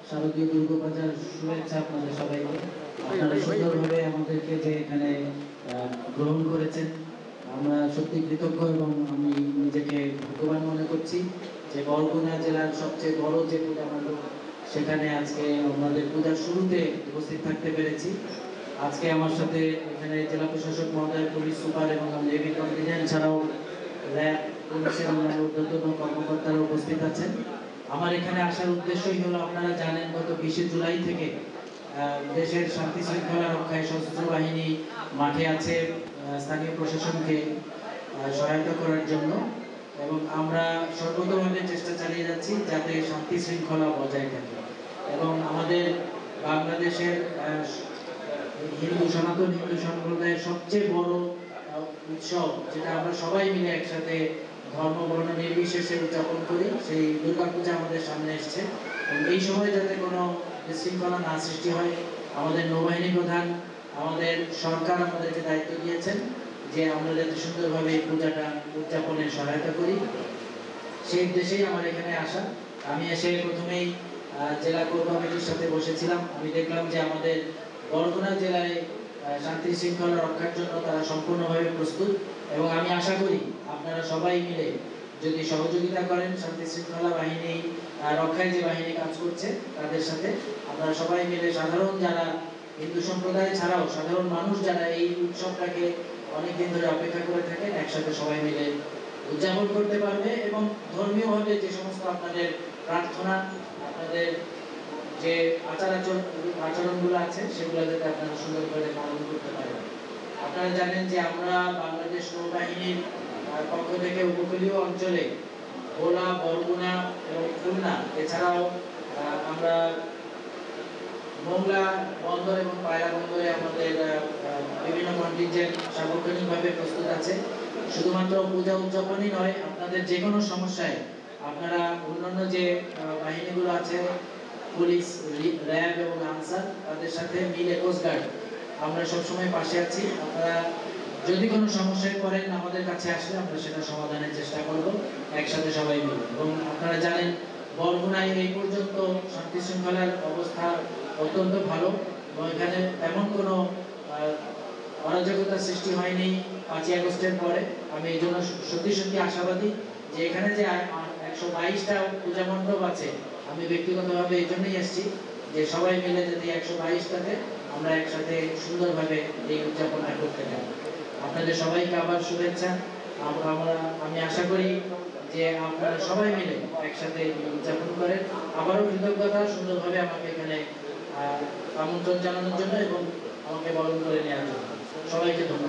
শারদীয় দুর্গাপূজার শুভেচ্ছা আপনাদের সবাইকে। আপনারা সুন্দরভাবে আমাদেরকে যে এখানে গ্রহণ করেছেন, আমরা সত্যি কৃতজ্ঞ এবং আমি নিজেকে ভাগ্যবান মনে করছি যে বরগুনা জেলার সবচেয়ে বড় যে পূজা মণ্ডপ, সেখানে আজকে আমাদের পূজার শুরুতে উপস্থিত থাকতে পেরেছি। আজকে আমার সাথে এখানে জেলা প্রশাসক মহোদয়, পুলিশ সুপার এবং নেভি কন্টিনজেন্ট ছাড়াও র্যাব, পুলিশের অন্যান্য ঊর্ধ্বতন কর্মকর্তারা উপস্থিত আছেন। আমার এখানে আসার উদ্দেশ্যই হলো, আপনারা জানেন গত 20 জুলাই থেকে দেশের শান্তি শৃঙ্খলা রক্ষায় সশস্ত্র বাহিনী মাঠে আছে স্থানীয় প্রশাসনকে সহায়তা করার জন্য, এবং আমরা সর্বতভাবে চেষ্টা চালিয়ে যাচ্ছি যাতে শান্তি শৃঙ্খলা বজায় থাকে। এবং আমাদের বাংলাদেশের সনাতন হিন্দু সম্প্রদায়ের সবচেয়ে বড় উৎসব, যেটা আমরা সবাই মিলে একসাথে ধর্ম বর্ণ নির্বিশেষে উদযাপন করি, সেই দুর্গাপূজা আমাদের সামনে এসছে। এই সময় যাতে কোনো বিশৃঙ্খলা না সৃষ্টি হয়, আমাদের নৌবাহিনী প্রধান, আমাদের সরকার আমাদেরকে দায়িত্ব দিয়েছেন যে আমরা যাতে সুন্দরভাবে এই পূজাটা উদযাপনে সহায়তা করি, সেই উদ্দেশ্যেই আমার এখানে আসা। আমি এসে প্রথমেই জেলা কোর কমিটির সাথে বসেছিলাম। আমি দেখলাম যে আমাদের বরগুনা জেলায় শান্তি শৃঙ্খলা রক্ষার জন্য তারা সম্পূর্ণভাবে প্রস্তুত, এবং আমি আশা করি আপনারা সবাই মিলে যদি সহযোগিতা করেন শান্তি শৃঙ্খলা বাহিনী রক্ষায়, যে বাহিনী কাজ করছে তাদের সাথে, আপনারা সবাই মিলে সাধারণ যারা হিন্দু সম্প্রদায় ছাড়াও সাধারণ মানুষ যারা এই উৎসবটাকে অনেকদিন ধরে অপেক্ষা করে থাকেন, একসাথে সবাই মিলে উদযাপন করতে পারবে। এবং ধর্মীয়ভাবে যে সমস্ত আপনাদের প্রার্থনা, আপনাদের যে আচরণগুলো আছে, সেগুলো যাতে আপনারা সুন্দর করে পালন করতে পারেন। আপনারা জানেন যে আমরা বাংলাদেশ নৌবাহিনীর পক্ষ থেকে উপকূলীয় অঞ্চলে ভোলা, বরগুনা এবং খুলনা, এছাড়াও আমরা মোংলা বন্দর এবং পায়রা বন্দরে আমাদের বিভিন্ন কন্টিনজেন্ট সার্বক্ষণিকভাবে প্রস্তুত আছে। শুধুমাত্র পূজা উদযাপনই নয়, আপনাদের যে কোনো সমস্যায় আপনারা অন্যান্য যে বাহিনীগুলো আছে, পুলিশ, র্যাব এবং আনসার, তাদের সাথে মিলে কোস্টগার্ড, আমরা সবসময় পাশে আছি। আপনারা যদি কোনো সমস্যায় পড়েন, আমাদের কাছে আসলে আমরা সেটা সমাধানের চেষ্টা করব একসাথে সবাই মিলে। এবং আপনারা জানেন বরগুনায় এই পর্যন্ত শান্তি শৃঙ্খলার অবস্থা অত্যন্ত ভালো, এবং এখানে এমন কোনো অরাজকতার সৃষ্টি হয়নি 5ই আগস্টের পরে। আমি এই জন্য সত্যি সত্যি আশাবাদী যে এখানে যে 122টা পূজা মণ্ডপ আছে, আমি ব্যক্তিগতভাবে এই জন্যই এসেছি যে সবাই মিলে যদি 122টাতে আমরা একসাথে সুন্দরভাবে এই উদযাপনটা করতে পারি। আপনাদের সবাইকে আবার শুভেচ্ছা। আমি আশা করি যে আপনারা সবাই মিলে একসাথে উদযাপন করেন। আবারও কৃতজ্ঞতা সুন্দরভাবে আমাকে এখানে আমন্ত্রণ জানানোর জন্য এবং আমাকে বরণ করে নেওয়ার জন্য। সবাইকে ধন্যবাদ।